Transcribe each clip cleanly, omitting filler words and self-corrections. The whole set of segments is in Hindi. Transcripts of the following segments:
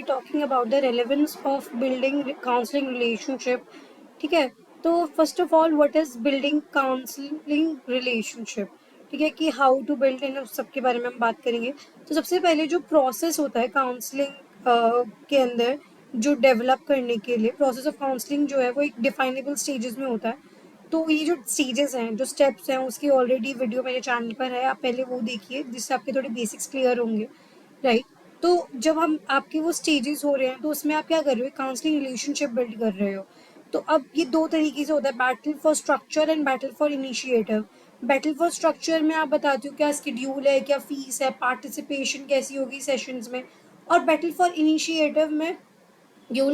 Talking about the relevance of building counselling relationship. ठीक है, तो first of all what is building counselling relationship. ठीक है, कि हाउ टू बिल्ड इन सबके बारे में हम बात करेंगे. तो सबसे पहले जो प्रोसेस होता है काउंसलिंग के अंदर, जो डेवलप करने के लिए प्रोसेस ऑफ काउंसलिंग जो है वो एक डिफाइनेबल स्टेजेस में होता है. तो ये जो स्टेजेस हैं, जो स्टेप्स हैं, उसकी ऑलरेडी वीडियो मेरे चैनल पर है, आप पहले वो देखिए जिससे आपके थोड़े बेसिक्स क्लियर होंगे. राइट. तो जब हम आपके वो स्टेजेस हो रहे हैं तो उसमें आप क्या कर रहे हो, काउंसलिंग रिलेशनशिप बिल्ड कर रहे हो. तो अब ये दो तरीके से होता है, battle for structure and battle for initiative. Battle for structure में आप बताते हो क्या स्केड्यूल है, क्या फीस है, पार्टिसिपेशन कैसी होगी सेशंस में. और बैटल फॉर इनिशिएटिव में you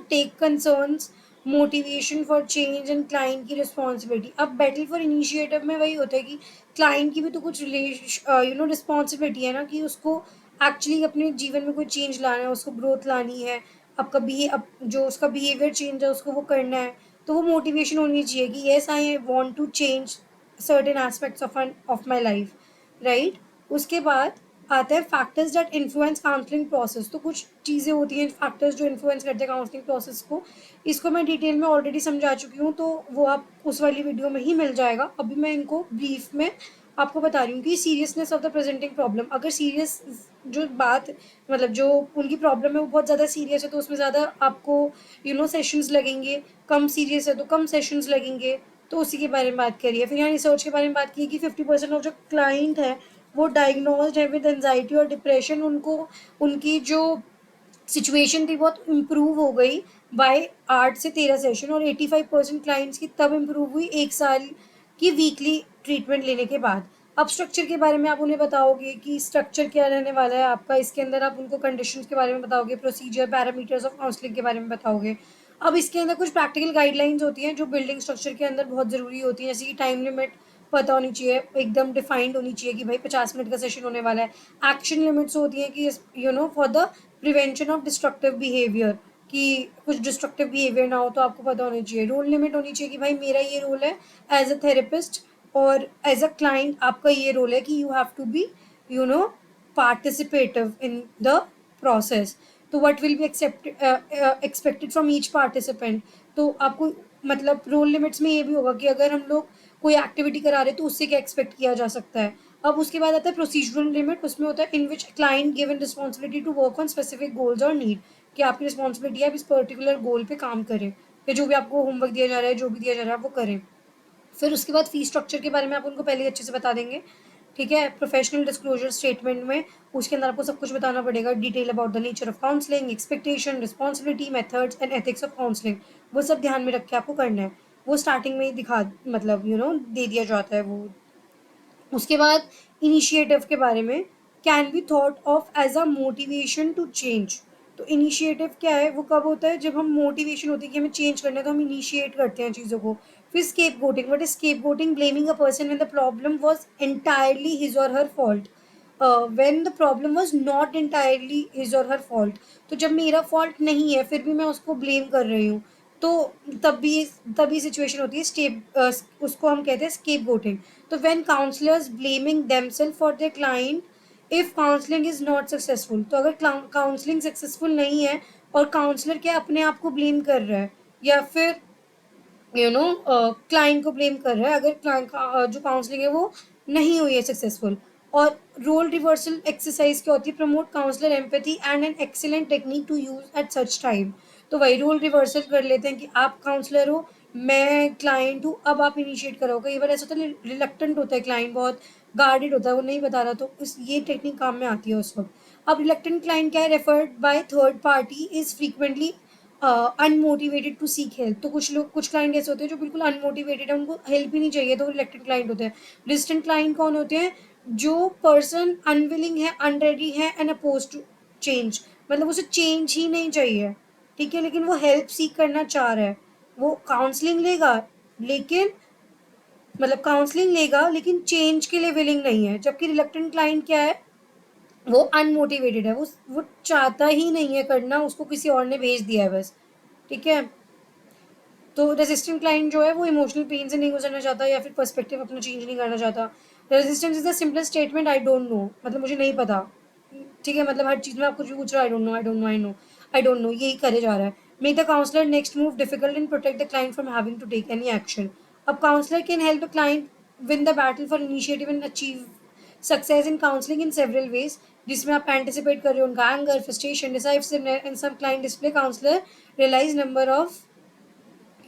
take concerns, motivation for change and client की रिस्पॉन्सिबिलिटी. अब बैटल फॉर इनिशिएटिव में वही होता है कि क्लाइंट की भी तो कुछ रिस्पॉन्सिबिलिटी है ना, कि उसको एक्चुअली अपने जीवन में कोई चेंज लाना है, उसको ग्रोथ लानी है. आपका अब जो उसका बिहेवियर चेंज है उसको वो करना है. तो वो मोटिवेशन होनी चाहिए कि yes I want to change certain aspects of my life. Right. उसके बाद आता है factors that influence counselling process. तो कुछ चीज़ें होती हैं फैक्टर्स जो इन्फ्लुएंस करते हैं काउंसलिंग प्रोसेस को. इसको मैं डिटेल में ऑलरेडी समझा चुकी हूँ, तो वो आप उस वाली वीडियो में ही मिल जाएगा. अभी मैं इनको ब्रीफ में आपको बता रही हूँ कि seriousness of the presenting problem. अगर सीरियस जो बात, मतलब जो उनकी प्रॉब्लम है वो बहुत ज़्यादा सीरियस है तो उसमें ज़्यादा आपको सेशंस लगेंगे. कम सीरियस है तो कम सेशंस लगेंगे. तो उसी के बारे में बात करिए. फिर यहाँ रिसर्च के बारे में बात की कि 50% ऑफ जो क्लाइंट है वो डायग्नोज्ड है विद एंजाइटी और डिप्रेशन. उनको उनकी जो सिचुएशन थी बहुत इम्प्रूव हो गई बाय 8 से 13 सेशन, और 85% क्लाइंट्स की तब इम्प्रूव हुई 1 साल की वीकली ट्रीटमेंट लेने के बाद. अब स्ट्रक्चर के बारे में आप उन्हें बताओगे कि स्ट्रक्चर क्या रहने वाला है आपका. इसके अंदर आप उनको कंडीशंस के बारे में बताओगे, प्रोसीजर, पैरामीटर्स ऑफ काउंसलिंग के बारे में बताओगे. अब इसके अंदर कुछ प्रैक्टिकल गाइडलाइंस होती हैं जो बिल्डिंग स्ट्रक्चर के अंदर बहुत ज़रूरी होती हैं, जैसे कि टाइम लिमिट पता होनी चाहिए, एकदम डिफाइंड होनी चाहिए कि भाई 50 मिनट का सेशन होने वाला है. एक्शन लिमिट्स होती हैं कि for the prevention of destructive behaviour, कि कुछ डिस्ट्रक्टिव बिहेवियर ना हो तो आपको पता होना चाहिए. रोल लिमिट होनी चाहिए कि भाई मेरा ये रोल है एज अ थेरेपिस्ट, और एज अ क्लाइंट आपका ये रोल है कि you have to be you know participative in the process. तो what will be expected from each participant. तो आपको मतलब रोल लिमिट्स में ये भी होगा कि अगर हम लोग कोई एक्टिविटी करा रहे हैं तो उससे क्या एक्सपेक्ट किया जा सकता है. अब उसके बाद आता है प्रोसीजरल लिमिट. उसमें होता है in which client given responsibility to work on specific goals और नीड, कि आपकी रिस्पॉन्सिबिलिटी है आप इस पर्टिकुलर गोल पे काम करें, या जो भी आपको होमवर्क दिया जा रहा है, जो भी दिया जा रहा है वो करें. फिर उसके बाद फी स्ट्रक्चर के बारे में आप उनको पहले ही अच्छे से बता देंगे. ठीक है. प्रोफेशनल डिस्क्लोजर स्टेटमेंट में उसके अंदर आपको सब कुछ बताना पड़ेगा, detail about the nature of counselling, expectation, responsibility, methods and ethics of counselling. वो सब ध्यान में रख के आपको करना है. वो स्टार्टिंग में ही दिखा मतलब दे दिया जाता है वो. उसके बाद इनिशिएटिव के बारे में, can be thought of as a motivation to change. तो इनिशिएटिव क्या है, वो कब होता है जब हम मोटिवेशन होती है कि हमें चेंज करना है तो हम इनिशिएट करते हैं चीज़ों को. फिर scapegoating. What is scapegoating? Blaming a person when the problem was entirely his or her fault, when the problem was not entirely his or her fault. तो जब मेरा फॉल्ट नहीं है फिर भी मैं उसको ब्लेम कर रही हूँ, तो तभी सिचुएशन होती है उसको हम कहते हैं स्केप गोटिंग. तो when counsellors blaming themselves for their client if counselling is not successful. तो अगर काउंसलिंग सक्सेसफुल नहीं है और काउंसलर क्या अपने आप को ब्लेम कर रहा है, या फिर क्लाइंट को ब्लेम कर रहा है अगर क्लाइंट का जो काउंसलिंग है वो नहीं हुई है सक्सेसफुल. और रोल रिवर्सल एक्सरसाइज क्या होती है? Promote counsellor empathy and an excellent technique to use at such time. तो वही रोल रिवर्सल कर लेते हैं कि आप काउंसलर हो, मैं क्लाइंट हूँ, अब आप इनिशिएट करो. कई बार ऐसा होता है रिलक्टेंट होता है क्लाइंट, बहुत गार्डेड होता है, वो नहीं बता रहा, तो इस ये टेक्निक काम में आती है उस वक्त. अब रिलक्टेंट क्लाइंट क्या है? Referred by third party is frequently unmotivated to seek help. तो कुछ क्लाइंट ऐसे होते हैं जो बिल्कुल अनमोटिवेटेड है, उनको हेल्प ही नहीं चाहिए, तो रिलेक्टेड क्लाइंट होते हैं. रेजिस्टेंट क्लाइंट कौन होते हैं? जो पर्सन अनविलिंग है, अनरेडी है एंड अपोज टू चेंज. मतलब उसे चेंज ही नहीं चाहिए. ठीक है, लेकिन वो हेल्प सीख करना चाह रहा है. वो काउंसलिंग लेगा लेकिन काउंसलिंग लेगा लेकिन चेंज के लिए विलिंग नहीं है. जबकि रिलेक्टेंट क्लाइंट क्या है? वो अनमोटिवेटेड है, वो चाहता ही नहीं है करना, उसको किसी और ने भेज दिया है बस. ठीक है. तो रेजिस्टेंट क्लाइंट जो है वो इमोशनल पेन से नहीं गुजरना चाहता, या फिर पर्सपेक्टिव अपना चेंज नहीं करना चाहता. Resistance is the simplest statement I don't no, मतलब मुझे नहीं पता. ठीक है, मतलब हर चीज़ में आप कुछ भी पूछ रहे हो, I don't know, I don't know, I know, I don't know, यही करे जा रहा है। Make the counsellor next move difficult and protect the client from having to take any action. अब counsellor can help the client win the battle for initiative and achieve success in counselling in several ways, जिसमें आप एंटिसिपेट कर रहे हो उनका anger, frustration, decisiveness and some client display counsellor realise number of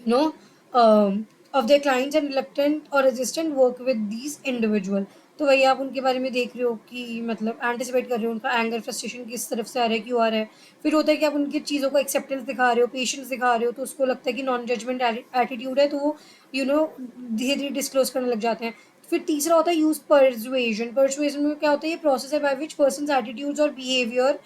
know of their clients and reluctant or resistant work with these individual। तो वही आप उनके बारे में देख रहे हो कि मतलब एंटिसिपेट कर रहे हो उनका एंगर, फ्रस्ट्रेशन किस तरफ से आ रहा है, क्यों आ रहा है। फिर होता है कि आप उनकी चीज़ों को एक्सेप्टेंस दिखा रहे हो, पेशेंस दिखा रहे हो, तो उसको लगता है कि नॉन जजमेंट एटीट्यूड है, तो वो धीरे धीरे डिस्क्लोज करने लग जाते हैं। फिर तीसरा होता है यूज परसुएजन। परसुएजन में क्या होता है, ये प्रोसेस है बाय विच पर्सन एटीट्यूड्स और बिहेवियर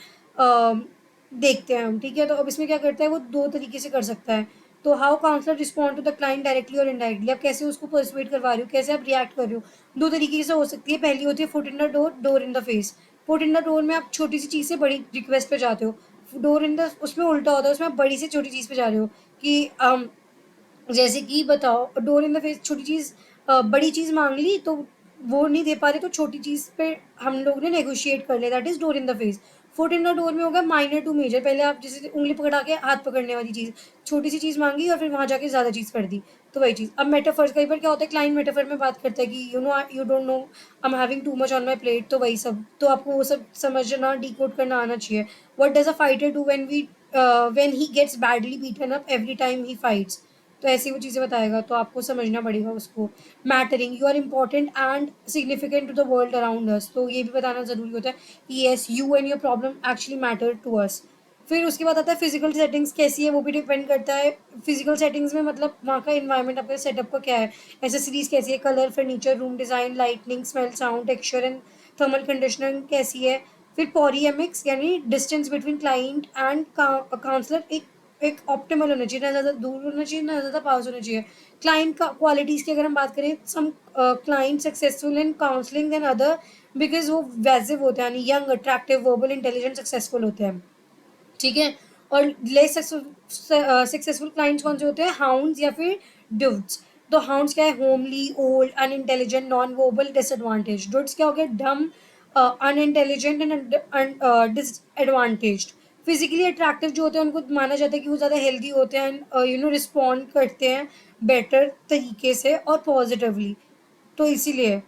देखते हैं हम, ठीक है। तो अब इसमें क्या करता है, वो दो तरीके से कर सकता है। तो how counsellor respond to the client directly और इनडायरेक्टली, आप कैसे उसको परसुएट करवा रहे हो, कैसे आप रिएक्ट कर रहे हो। दो तरीके से हो सकती है। पहली होती है foot in the door, door in the face. Foot in the door में आप छोटी सी चीज़ से बड़ी रिक्वेस्ट पे जाते हो। डोर इन द उसमें उल्टा होता है, उसमें आप बड़ी से छोटी चीज़ पे जा रहे हो कि जैसे कि बताओ, डोर इन द फेस, छोटी चीज़ बड़ी चीज़ मांग ली तो वो नहीं दे पा रहे, तो छोटी चीज़ पे हम लोग ने नेगोशिएट कर लिया, that is door in the face. Foot in the door में होगा माइनर टू मेजर, पहले आप जैसे उंगली पकड़ा के हाथ पकड़ने वाली चीज़, छोटी सी चीज़ मांगी और फिर वहाँ जाके ज़्यादा चीज़ कर दी। तो वही चीज़। अब मेटाफर्स, कई बार क्या होता है क्लाइंट मेटाफर में बात करता है कि you don't know, I am having too much on my plate, तो वही सब। तो आपको वो सब समझना, डिकोड करना आना चाहिए। What does a fighter do when he gets badly beaten up every time he fights. तो ऐसी वो चीज़ें बताएगा, तो आपको समझना पड़ेगा उसको। Mattering, you are important and significant to the world around us, तो ये भी बताना ज़रूरी होता है कि yes, you and your problem actually matter to us. फिर उसके बाद आता है फिजिकल सेटिंग्स कैसी है, वो भी डिपेंड करता है। फिजिकल सेटिंग्स में मतलब वहाँ का इन्वायरमेंट, आपका सेटअप का क्या है, एसेसरीज कैसी है, colour, furniture, room design, lightning, smell, sound, texture and thermal conditioning कैसी है। फिर पॉरीएमिक्स यानी distance between client and counsellor एक ऑप्टिमल होना चाहिए, ना ज़्यादा दूर होना चाहिए, ना ज़्यादा पास होना चाहिए। क्लाइंट का क्वालिटीज़ की अगर हम बात करें, some client successful in counselling then other, because वो वैसिव होते हैं, यानी young, attractive, verbal, intelligent, successful होते हैं, ठीक है। और लेस सक्सेसफुल क्लाइंट्स कौन से होते हैं, हाउंड्स या फिर डुड्स। तो हाउंड्स क्या है, homely, old, unintelligent, non verbal, disadvantage. Duds क्या हो गया, dumb, unintelligent and disadvantaged. Physically attractive जो होते हैं उनको माना जाता है कि वो ज़्यादा हेल्दी होते हैं, रिस्पॉन्ड करते हैं बेटर तरीके से और पॉजिटिवली, तो इसीलिए,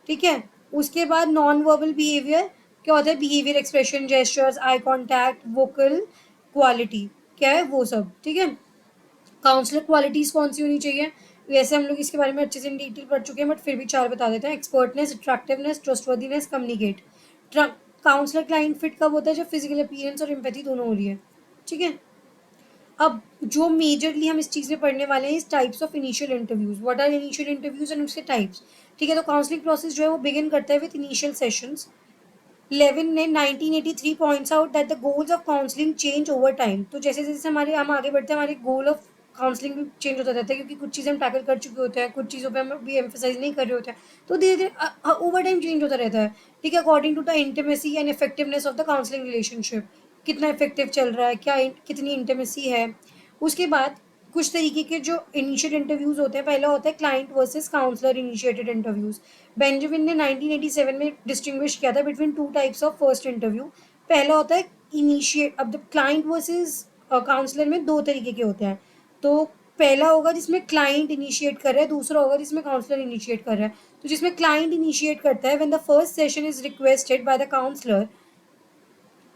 ठीक है। उसके बाद नॉन वर्बल बिहेवियर क्या होता है, behaviour, expression, gestures, eye contact, vocal quality, क्या है वो सब, ठीक है। काउंसलर क्वालिटीज कौन सी होनी चाहिए, वैसे हम लोग इसके बारे में अच्छे से डिटेल पढ़ चुके हैं, बट फिर भी चार बता देते हैं। Expertness, attractiveness, trustworthiness, communicate. Counsellor client fit कब होता है, जब फिजिकल अपीयरेंस और एम्पैथी दोनों हो रही है, ठीक है। अब जो मेजरली हम इस चीज़ में पढ़ने वाले हैं, इस types of initial interviews, what are initial interviews and उसके टाइप्स, ठीक है। तो काउंसलिंग प्रोसेस जो है वो बिगिन करता है विद इनिशियल सेशंस। लेविन ने 1983 points out that the goals of counselling change over time. तो जैसे जैसे हम आगे बढ़ते हैं, हमारे गोल ऑफ काउंसलिंग भी चेंज होता रहता है, क्योंकि कुछ चीज़ें हम टैकल कर चुके होते हैं, कुछ चीज़ों पे हम भी एम्फेसाइज नहीं कर रहे होते हैं, तो धीरे धीरे ओवर टाइम चेंज होता रहता है, ठीक है। According to the intimacy and effectiveness of the counselling relationship, कितना इफेक्टिव चल रहा है, क्या कितनी इंटीमेसी है। उसके बाद कुछ तरीके के जो इनिशियल इंटरव्यूज होते हैं, पहला होता है client versus counsellor initiated interviews. Benjamin ने 1987 में डिस्टिंग्विश किया था between two types of first interview. पहला होता है इनिशिएट, अब द क्लाइंट वर्सेस काउंसलर में दो तरीके के होते हैं। तो पहला होगा जिसमें क्लाइंट इनिशिएट कर रहा है, दूसरा होगा जिसमें काउंसलर इनिशिएट कर रहा है। तो जिसमें क्लाइंट इनिशिएट करता है, when the first session is requested by the counsellor,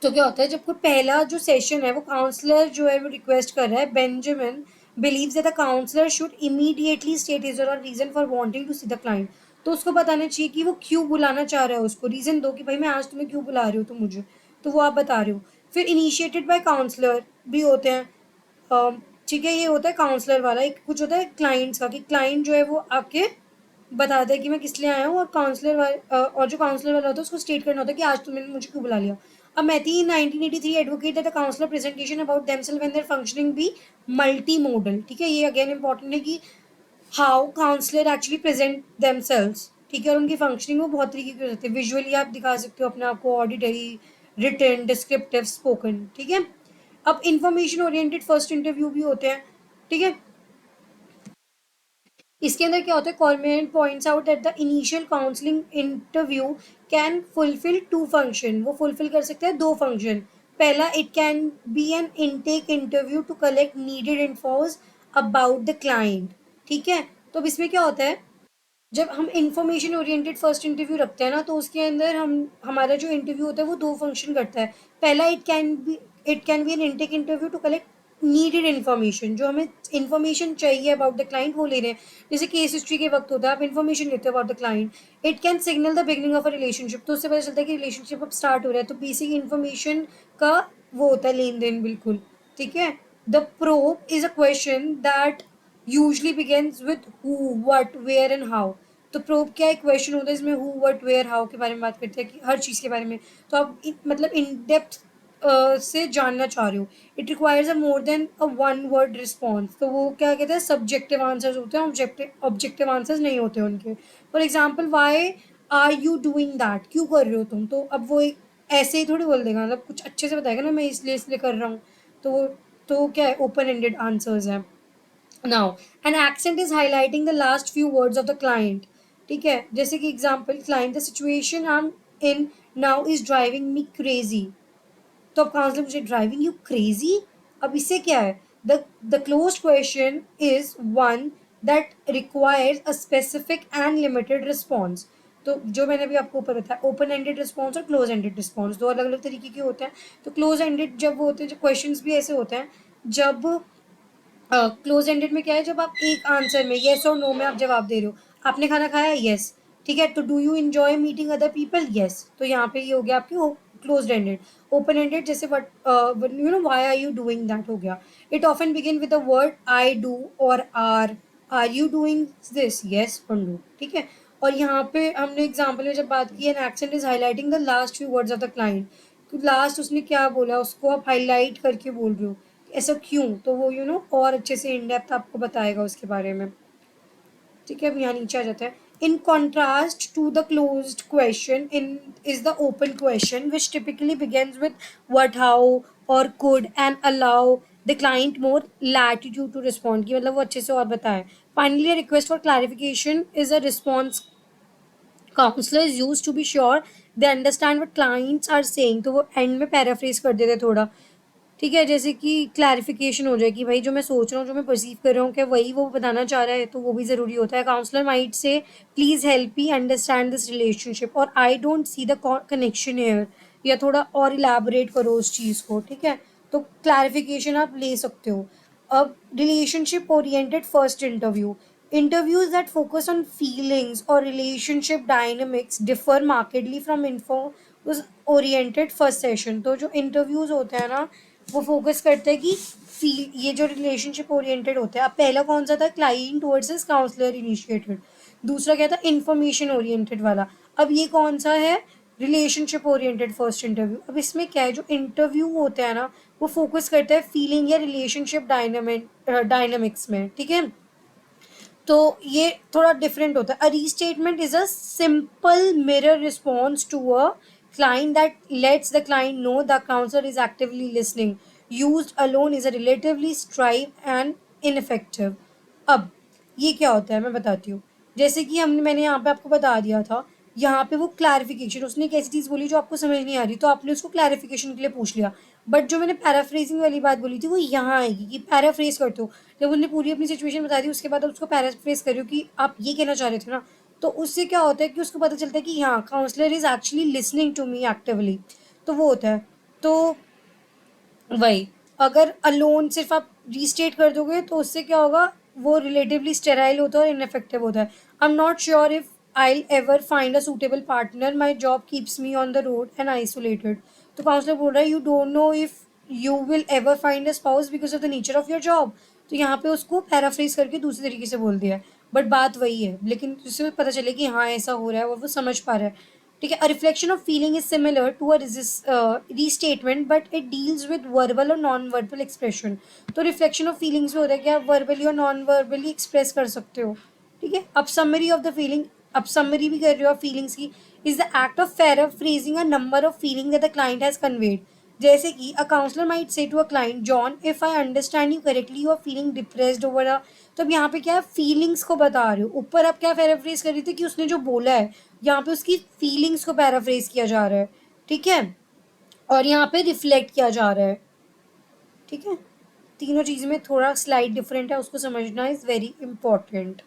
तो क्या होता है जब कोई पहला जो सेशन है वो काउंसलर जो है वो रिक्वेस्ट कर रहा है, Benjamin believes that the counselor should immediately state his or her reason for wanting to see the client। तो उसको बताना चाहिए कि वो क्यों बुलाना चाह रहा है, उसको रीजन दो कि भाई मैं आज तुम्हें क्यों बुला रही हो, तुम मुझे, तो वो आप बता रहे हो। फिर इनिशिएटेड बाय काउंसलर भी होते हैं, ठीक है। ये होता है काउंसलर वाला। एक कुछ होता है क्लाइंट्स का, कि क्लाइंट जो है वो आके बताता है कि मैं किस लिए आया हूँ, और और जो काउंसलर वाला होता है उसको स्टेट करना होता है कि आज तुमने मुझे क्यों बुला लिया। अब मैथी 1983 advocate that the counsellor presentation about themselves and their functioning be multimodal, ठीक है। ये अगेन इंपॉर्टेंट है कि how counsellor actually present themselves, ठीक है। और उनकी फंक्शनिंग वो बहुत तरीके की हो सकती है, विजुअली आप दिखा सकते हो अपने आप को, ऑडिटरी, रिटन, डिस्क्रिप्टिव, स्पोकन, ठीक है। अब इंफॉर्मेशन ओरिएंटेड फर्स्ट इंटरव्यू भी होते हैं, ठीक है। इसके अंदर क्या होता है, कॉलमेंट points out that the initial counselling interview can fulfil two function, वो फुलफिल कर सकते हैं दो फंक्शन। पहला, it can be an intake interview to collect needed infos about the client. ठीक है, तो अब इसमें क्या होता है, जब हम इंफॉर्मेशन ओरिएंटेड फर्स्ट इंटरव्यू रखते हैं ना, तो उसके अंदर हम हमारा जो इंटरव्यू होता है वो दो फंक्शन करता है। पहला, it can be an intake interview to collect needed information, जो हमें इन्फॉर्मेशन चाहिए अबाउट द क्लाइंट वो ले रहे हैं। जैसे केस हिस्ट्री के वक्त होता है, आप इन्फॉर्मेशन लेते हो about the client. It can signal the beginning of a relationship, तो उससे पता चलता है कि रिलेशनशिप अब स्टार्ट हो रहा है, तो बेसिक इन्फॉर्मेशन का वो होता है लेन देन, बिल्कुल। ठीक है, the probe is a question that usually begins with who, what, where and how. तो प्रोब क्या एक क्वेश्चन होता है, इसमें हु, व्हाट, वेयर, हाउ के बारे में बात करते हैं, कि हर चीज़ के बारे में। तो आप मतलब इन डेप्थ से जानना चाह रहे हो। It requires a more than a one word response, तो वो क्या कहते हैं, सब्जेक्टिव आंसर्स होते हैं, ऑब्जेक्टिव आंसर्स नहीं होते उनके। For example, why are you doing that, क्यों कर रहे हो तुम, तो अब वो ऐसे ही थोड़ी बोल देगा, मतलब कुछ अच्छे से बताएगा ना, मैं इसलिए इसलिए कर रहा हूँ। तो वो तो क्या है, ओपन एंडेड आंसर्स हैं। Now, an accent is highlighting the last few words of the client. ठीक है, जैसे कि example, client, the situation I am in now is driving me crazy. तो अब काउंसलर पूछे, ड्राइविंग यू क्रेजी, अब इससे क्या है, the close question is one that requires a specific and limited response. तो जो मैंने अभी आपको ऊपर बताया, ओपन एंडेड रिस्पॉन्स और क्लोज एंडेड रिस्पॉन्स दो अलग अलग तरीके के होते हैं। तो क्लोज एंडेड जब वो होते हैं, जो क्वेश्चन भी ऐसे होते हैं, जब क्लोज एंडेड में क्या है, जब आप एक आंसर में येस और नो में आप जवाब दे रहे हो। आपने खाना खाया, येस। ठीक है, तो do you enjoy meeting other people, yes. तो यहाँ पे ये हो गया आपकी क्लोज एंडेड। ओपन एंडेड, जैसे what you know why are you doing that, हो गया। It often begin with the word I do or are you doing this, yes और नो। ठीक है, और यहाँ पे हमने एग्जाम्पल में जब बात की, an accent is highlighting the last few words of the client. Last उसने क्या बोला, उसको आप हाईलाइट करके बोल रहे हो, ऐसा क्यों, तो वो और अच्छे से इन डेप्थ आपको बताएगा उसके बारे में। ठीक है, अब यहाँ नीचे आ जाता है। In contrast to the closed question, in is the open question which typically begins with what, how or could, and allow the client more latitude to respond, की मतलब वो अच्छे से और बताए। Finally, request for clarification is a response counsellors use to be sure they understand what clients are saying, तो वो एंड में पैराफ्रेज कर देते थोड़ा। ठीक है, जैसे कि क्लैरिफिकेशन हो जाए कि भाई जो मैं सोच रहा हूँ, जो मैं परसीव कर रहा हूँ, क्या वही वो बताना चाह रहा है, तो वो भी ज़रूरी होता है। Counsellor might say, please help me understand this relationship, or I don't see the connection here, या थोड़ा और इलेबोरेट करो उस चीज़ को। ठीक है, तो क्लैरिफिकेशन आप ले सकते हो। अब relationship oriented first interview, interviews that focus on feelings or relationship dynamics differ markedly from info was oriented first session। तो जो इंटरव्यूज होते हैं ना, वो फोकस करते हैं कि फील, ये जो रिलेशनशिप ओरिएंटेड होता है। अब पहला कौन सा था, क्लाइंट वर्सेस काउंसलर इनिशिएटेड। दूसरा क्या था, इंफॉर्मेशन ओरिएंटेड वाला। अब ये कौन सा है, रिलेशनशिप ओरिएंटेड फर्स्ट इंटरव्यू। अब इसमें क्या है, जो इंटरव्यू होते हैं ना, वो फोकस करता है फीलिंग या रिलेशनशिप डायनामिक्स में। ठीक है, तो ये थोड़ा डिफरेंट होता है। A restatement is a simple mirror response to a client that lets the client know the counselor is actively listening. Used alone is a relatively strive and ineffective. अब ये क्या होता है, मैं बताती हूँ। जैसे कि हमने मैंने यहाँ पे आपको बता दिया था, यहाँ पे वो क्लैरिफिकेशन, उसने एक ऐसी चीज़ बोली जो आपको समझ नहीं आ रही, तो आपने उसको क्लैरिफिकेशन के लिए पूछ लिया। बट जो मैंने पैराफ्रेजिंग वाली बात बोली थी, वो यहाँ आएगी कि पैराफ्रेज करते हो। जब उन्होंने पूरी अपनी सिचुएशन बता दी, उसके बाद आप उसको पैराफ्रेज करियो कि आप ये कहना चाह रहे थे ना, तो उससे क्या होता है कि उसको पता चलता है कि हाँ, counsellor is actually listening to me actively, तो वो होता है। तो वही, अगर अलोन सिर्फ आप रीस्टेट कर दोगे, तो उससे क्या होगा, वो रिलेटिवली स्टेराइल होता है और इनफेक्टिव होता है। I am not sure if I ever find a suitable partner, my job keeps me on the road and isolated. तो काउंसलर बोल रहा है, you don't know if you will ever find a spouse because of the nature of your job. तो यहाँ पे उसको पैराफ्रेज करके दूसरे तरीके से बोल दिया है, बट बात वही है, लेकिन उससे पता चले कि हाँ ऐसा हो रहा है और वो समझ पा रहा है। ठीक है, a reflection of feeling is similar to a restatement, but it deals with verbal और नॉन वर्बल एक्सप्रेशन। तो रिफ्लेक्शन ऑफ फीलिंग्स में होता है कि आप वर्बली और नॉन वर्बली एक्सप्रेस कर सकते हो। ठीक है, अब समरी ऑफ द फीलिंग, अब समरी भी कर रहे हो आप फीलिंग्स की, is the act of paraphrasing a number of feeling that the client has conveyed. जैसे कि a counsellor might say to a client, John if I understand you correctly you are feeling depressed over a, तो अब यहाँ पे क्या है, फीलिंग्स को बता रहे हो। ऊपर आप क्या पैराफ्रेज कर रही थी कि उसने जो बोला है, यहाँ पे उसकी फीलिंग्स को पैराफ्रेज किया जा रहा है, ठीक है, और यहाँ पे रिफ्लेक्ट किया जा रहा है, ठीक है। तीनों चीज़ में थोड़ा स्लाइड डिफरेंट है, उसको समझना इज वेरी इंपॉर्टेंट,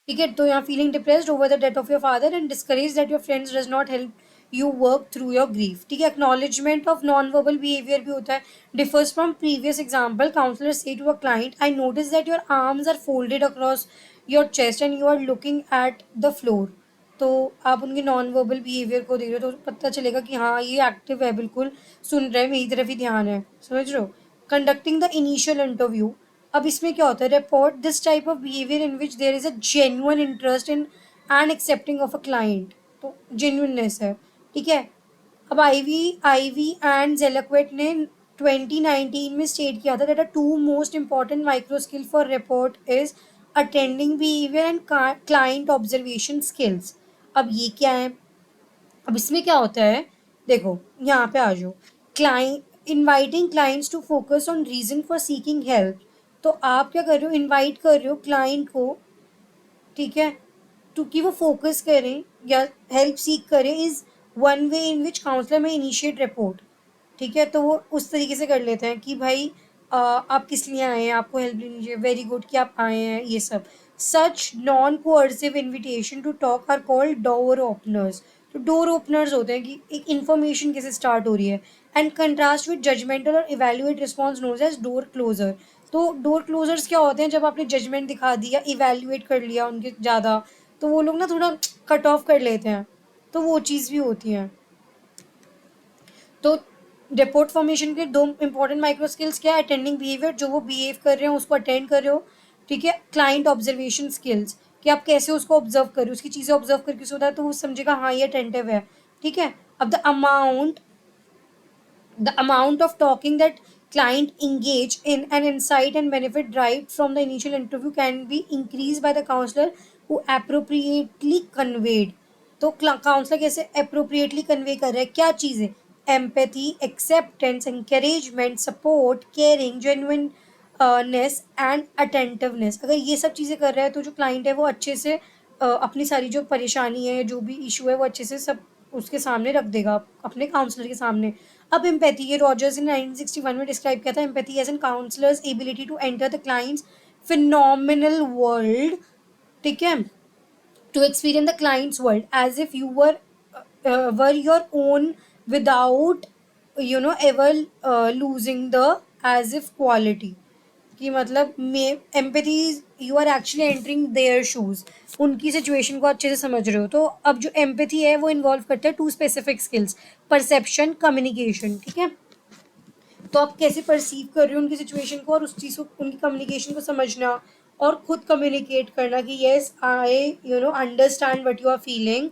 ठीक है। तो यहाँ feeling depressed over the death of your father and discourage that your friends does not help you work through your grief, ठीक है। Acknowledgement of non verbal behaviour भी होता है, differs from previous example, counsellor से to a client, I notice that your arms are folded across your chest and you are looking at the floor. तो आप उनके नॉन वर्बल बिहेवियर को देख रहे हो तो पता चलेगा कि हाँ ये एक्टिव है, बिल्कुल सुन रहे हैं, मेरी तरफ ही ध्यान है, समझ रहे हो। कंडक्टिंग द इनिशियल इंटरव्यू, अब इसमें क्या होता है, rapport this type of behaviour in which there is a genuine interest in and accepting of a client, तो जेन्युइननेस है, ठीक है। अब आईवी एंड जेलक्वेट ने 2019 में स्टेट किया था that the two most important micro skill for report is attending behaviour and client observation skills. अब ये क्या है, अब इसमें क्या होता है, देखो यहाँ पे आ जाओ, client inviting clients to focus on reason for seeking help, तो आप क्या कर रहे हो, इनवाइट कर रहे हो क्लाइंट को, ठीक है, टू कि वो फोकस करें या हेल्प सीख करें, is one way in which counsellor may initiate rapport, ठीक है। तो वो उस तरीके से कर लेते हैं कि भाई आप किस लिए आए हैं, आपको हेल्प लेनी चाहिए, वेरी गुड कि आप आए हैं, ये सब। Such non coercive invitation to talk are called door openers, तो डोर ओपनर्स होते हैं कि एक इन्फॉर्मेशन कैसे स्टार्ट हो रही है, एंड कंट्रास्ट विद जजमेंटल और evaluate response known as door closure, तो डोर क्लोजर्स क्या होते हैं, जब आपने जजमेंट दिखा दिया, इवेल्युएट कर लिया उनके ज़्यादा, तो वो लोग ना थोड़ा कट ऑफ कर लेते हैं, तो वो चीज़ भी होती है। तो रिपोर्ट फॉर्मेशन के दो इंपॉर्टेंट माइक्रो स्किल्स क्या है, अटेंडिंग बिहेवियर, जो वो बिहेव कर रहे हो उसको अटेंड कर रहे हो, ठीक है। क्लाइंट ऑब्जर्वेशन स्किल्स, कि आप कैसे उसको ऑब्जर्व कर रहे हो, उसकी चीज़ें ऑब्जर्व करके उसको होता है तो वो समझेगा हाँ ये अटेंटिव है, ठीक है। अब the amount of talking that client engage in an insight and benefit derived from the initial interview can be increased by the counselor who appropriately conveyed, तो काउंसलर कैसे अप्रोप्रिएटली कन्वे कर रहा है, क्या चीज़ें, empathy, acceptance, encouragement, support, caring, genuineness and attentiveness, अगर ये सब चीज़ें कर रहा है तो जो क्लाइंट है वो अच्छे से अपनी सारी जो परेशानी है, जो भी इशू है, वो अच्छे से सब उसके सामने रख देगा, अपने काउंसलर के सामने। अब एम्पैथी, ये रॉजर्स ने 1961 में डिस्क्राइब किया था, empathy as an counsellor's ability to enter the client's phenomenal world, ठीक है, to experience the client's world as if you were your own without ever losing the as if quality, कि मतलब may empathy, you are actually entering their shoes, उनकी सिचुएशन को अच्छे से समझ रहे हो। तो अब जो एम्पैथी है वो इन्वॉल्व करता है two specific skills, perception, communication, ठीक है। तो आप कैसे परसीव कर रहे हो उनकी सिचुएशन को और उस चीज़ को, उनकी कम्युनिकेशन को समझना और खुद कम्युनिकेट करना कि yes I understand what you are feeling,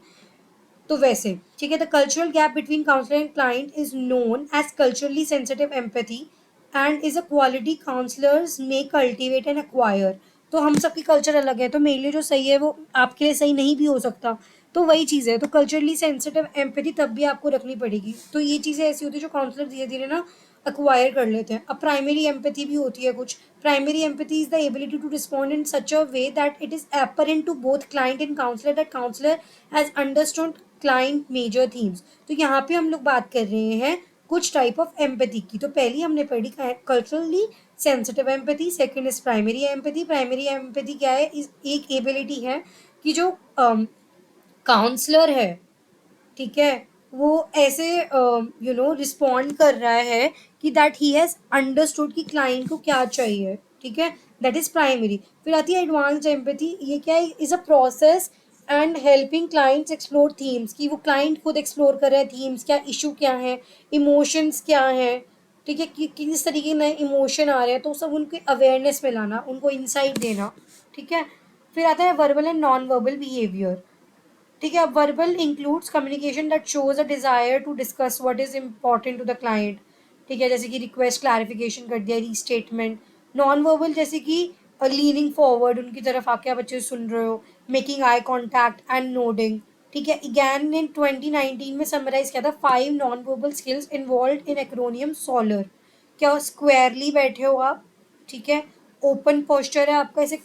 तो वैसे, ठीक है। The cultural gap between counsellor and client is known as culturally sensitive empathy and is a quality counsellors may cultivate and acquire, तो हम सबकी कल्चर अलग है, तो मेरे लिए जो सही है वो आपके लिए सही नहीं भी हो सकता, तो वही चीज़ है। तो कल्चरली सेंसिटिव एम्पैथी तब भी आपको रखनी पड़ेगी, तो ये चीज़ें ऐसी होती है जो काउंसलर धीरे धीरे ना अक्वायर कर लेते हैं। अब प्राइमरी एम्पैथी भी होती है कुछ, primary empathy is the ability to respond in such a way that it is apparent to both client and counsellor that counsellor has understood client major themes, तो यहाँ पे हम लोग बात कर रहे हैं कुछ टाइप ऑफ एम्पैथी की। तो पहली हमने पढ़ी culturally sensitive empathy, second is primary empathy. Primary empathy क्या है, इस एक एबिलिटी है कि जो काउंसलर है, ठीक है, वो ऐसे रिस्पॉन्ड कर रहा है कि दैट ही हैज अंडरस्टूड कि क्लाइंट को क्या चाहिए, ठीक है, दैट इज प्राइमरी। फिर आती है एडवांस्ड एम्पैथी, ये क्या है, is a process and helping clients explore themes, कि वो क्लाइंट खुद एक्सप्लोर कर रहे हैं थीम्स, क्या इशू क्या है, इमोशंस क्या है, ठीक है, कि किस तरीके के नए इमोशन आ रहे हैं, तो सब उनके अवेयरनेस में लाना, उनको इंसाइट देना, ठीक है। फिर आता है verbal and non verbal behaviour, ठीक है। अब verbal includes communication that shows a desire to discuss what is important to the client, ठीक है, जैसे कि रिक्वेस्ट, क्लैरिफिकेशन कर दिया, रीस्टेटमेंट। नॉन वर्बल जैसे कि लीनिंग फॉरवर्ड, उनकी तरफ आके आप अच्छे से सुन रहे हो, making I contact and nodding, ठीक है। अगेन ने 2019 में समराइज किया था 5 non verbal skills involve in acromion solar. क्या स्क्वायरली बैठे हो आप, ठीक है, ओपन पोस्चर है आपका, ऐसे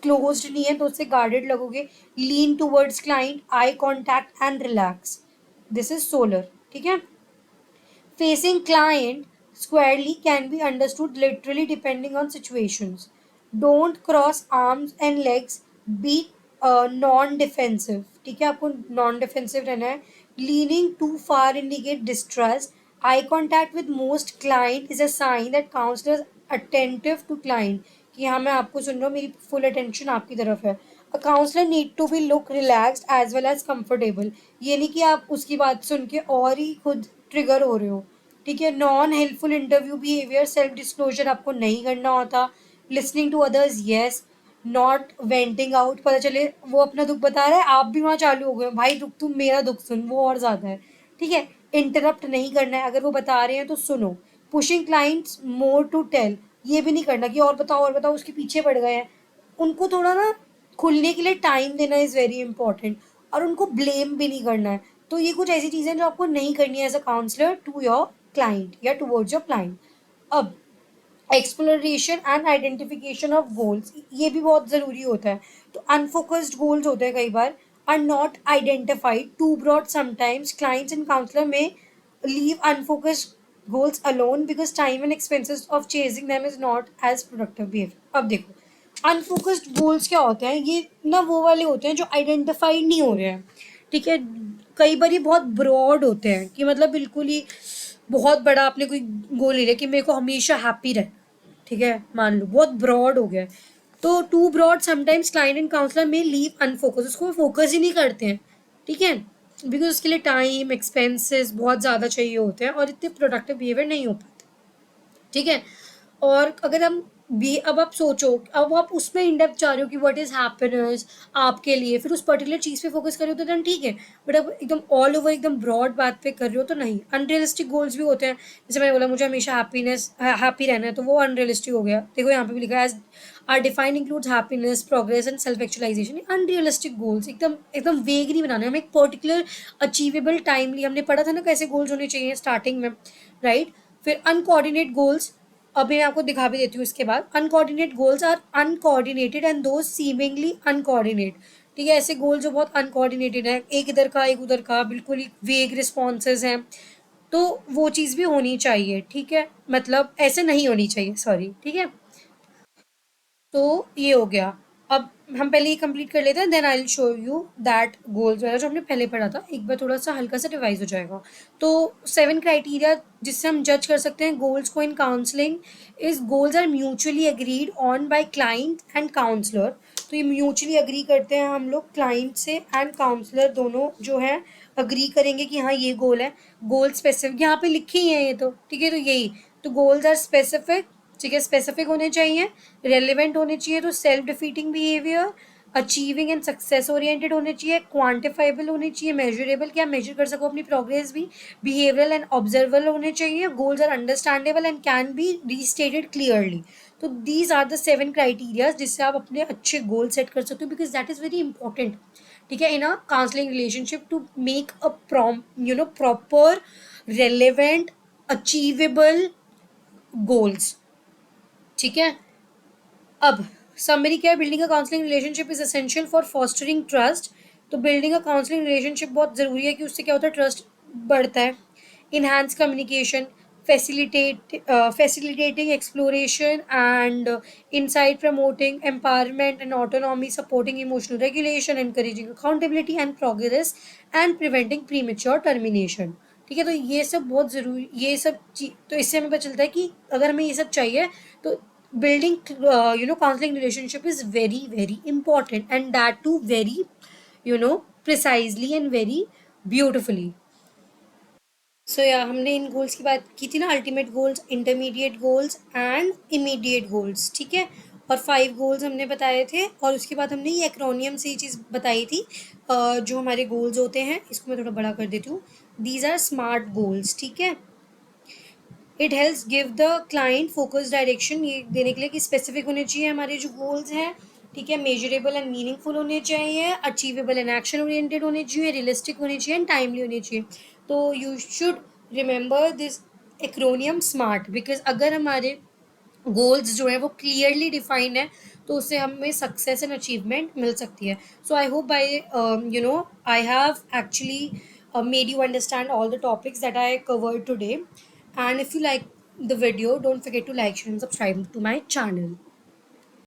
क्लोज्ड नहीं है तो उससे गार्डेड लगोगे, lean towards client, eye contact and relax, this is SOLER, ठीक है। Facing client squarely can be understood literally depending on situations. Don't cross arms and legs. Be non-defensive. ठीक है, आपको non-defensive रहना है. Leaning too far indicate distrust. Eye contact with most client is a sign that counselor is attentive to client. कि हाँ मैं आपको सुन रहा हूँ, मेरी full attention आपकी तरफ है. A counselor need to be look relaxed as well as comfortable. ये नहीं कि आप उसकी बात सुन के और ही खुद ट्रिगर हो रहे हो, ठीक है। Non helpful interview behaviour, self disclosure आपको नहीं करना होता। Listening to others, yes, not venting out, पता चले वो अपना दुख बता रहा है, आप भी वहाँ चालू हो गए, भाई दुख तुम मेरा दुख सुन, वो और ज़्यादा है, ठीक है। इंटरप्ट नहीं करना है, अगर वो बता रहे हैं तो सुनो। Pushing clients more to tell, ये भी नहीं करना कि और बताओ, उसके पीछे पड़ गए हैं। उनको थोड़ा ना खुलने के लिए टाइम देना इज़ वेरी इंपॉर्टेंट, और उनको ब्लेम भी नहीं करना है। तो ये कुछ ऐसी चीज़ें जो आपको नहीं करनी है as a counsellor to your client या टुवर्ड्स योर क्लाइंट। अब exploration and identification of goals, ये भी बहुत ज़रूरी होता है। तो अनफोकस्ड गोल्स होते हैं कई बार, are not identified, too broad sometimes, clients and counsellor में leave unfocused goals alone because time and expenses of chasing them is not as productive behaviour. अब देखो अनफोकस्ड गोल्स क्या होते हैं, ये ना वो वाले होते हैं जो आइडेंटिफाइड नहीं हो रहे हैं, ठीक है। कई बार ये बहुत ब्रॉड होते हैं कि मतलब बिल्कुल ही बहुत बड़ा आपने कोई गोल ले लिया कि मेरे को हमेशा हैप्पी रहे, ठीक है, मान लो बहुत ब्रॉड हो गया। तो too broad sometimes client and counsellor में लीव अनफोकस, उसको फोकस ही नहीं करते हैं, ठीक है, बिकॉज उसके लिए टाइम एक्सपेंसेस बहुत ज़्यादा चाहिए होते हैं और इतने प्रोडक्टिव बिहेवियर नहीं हो पाते, ठीक है। और अगर हम भी अब आप सोचो, अब आप उसमें इन डेप्थ जा रहे हो कि व्हाट इज हैप्पीनेस आपके लिए, फिर उस पर्टिकुलर चीज़ पे फोकस कर रहे हो तो देन ठीक है। बट अब एकदम ऑल ओवर एकदम ब्रॉड बात पे कर रहे हो तो नहीं। अनरियलिस्टिक गोल्स भी होते हैं, जैसे मैंने बोला मुझे हमेशा हैप्पी रहना है, तो वो अनरियलिस्टिक हो गया। देखो यहाँ पे भी लिखा है as are define includes happiness, progress and self actualisation. Unrealistic goals एकदम एकदम वेग नहीं बनाने, हमें एक पर्टिकुलर अचीवेबल टाइमली, हमने पढ़ा था ना कैसे गोल्स होने चाहिए स्टार्टिंग में, राइट। फिर अनकोऑर्डिनेट गोल्स, अभी मैं आपको दिखा भी देती हूँ इसके बाद। Uncoordinate goals are uncoordinated and those seemingly uncoordinate, ठीक है। ऐसे गोल जो बहुत अनकोऑर्डिनेटेड है, एक इधर का एक उधर का, बिल्कुल ही वेग रिस्पॉन्सेज हैं, तो वो चीज़ भी होनी चाहिए, ठीक है, मतलब ऐसे नहीं होनी चाहिए, सॉरी, ठीक है। तो ये हो गया। अब हम पहले ये कंप्लीट कर लेते हैं, then I will show you that goals वगैरह जो हमने पहले पढ़ा था, एक बार थोड़ा सा हल्का सा रिवाइज हो जाएगा। तो 7 क्राइटेरिया जिससे हम जज कर सकते हैं गोल्स को in counselling is goals are mutually agreed on by client and counsellor. तो ये म्यूचुअली एग्री करते हैं हम लोग क्लाइंट से, एंड काउंसलर दोनों जो है अग्री करेंगे कि हाँ ये गोल है। गोल स्पेसिफिक यहाँ पे लिखे ही हैं ये तो, ठीक है, तो यही तो गोल्स आर स्पेसिफिक, ठीक है, स्पेसिफिक होने चाहिए, रेलिवेंट होने चाहिए, तो self defeating behaviour, achieving and success oriented होने चाहिए, क्वांटिफाइबल होने चाहिए, मेजरेबल, क्या मेजर कर सको अपनी प्रोग्रेस भी, बिहेवियरल एंड ऑब्जर्वेबल होने चाहिए, goals are understandable and can be restated clearly. तो दीज आर द 7 क्राइटेरियाज जिससे आप अपने अच्छे गोल सेट कर सकते हो, because that is very important, ठीक है, in a counselling relationship to make a proper relevant achievable goals, ठीक है। अब समरी क्या है, building a counselling relationship is essential for fostering trust. तो बिल्डिंग अ काउंसलिंग रिलेशनशिप बहुत ज़रूरी है कि उससे क्या होता है, ट्रस्ट बढ़ता है। Enhance communication, facilitating exploration and insight, promoting empowerment and autonomy, supporting emotional regulation, encouraging accountability and progress, and preventing premature termination, ठीक है। तो ये सब बहुत ज़रूरी, ये सब तो इससे हमें पता चलता है कि अगर हमें ये सब चाहिए तो building counseling relationship is very very important, and that too very precisely and very beautifully. सो या हमने इन गोल्स की बात की थी ना, ultimate goals, intermediate goals and immediate goals, ठीक है। और 5 गोल्स हमने बताए थे, और उसके बाद हमने ये एक्रोनियम से ये चीज़ बताई थी, जो हमारे गोल्स होते हैं, इसको मैं थोड़ा बड़ा कर देती हूँ। दीज आर स्मार्ट गोल्स, ठीक है। It helps give the client focus direction, ये देने के लिए कि स्पेसिफिक होने चाहिए हमारे जो गोल्स हैं, ठीक है, मेजरेबल एंड मीनिंगफुल होने चाहिए, अचीवेबल एंड एक्शन ओरिएंटेड होने चाहिए, रियलिस्टिक होने चाहिए एंड टाइमली होने चाहिए। तो you should remember this acromion smart, because अगर हमारे गोल्स जो है वो क्लियरली डिफाइंड है तो उससे हमें सक्सेस एंड अचीवमेंट मिल सकती है। So I hope by I have actually made you understand all the topics that I covered today. And if you like the video, don't forget to like, share, and subscribe to my channel.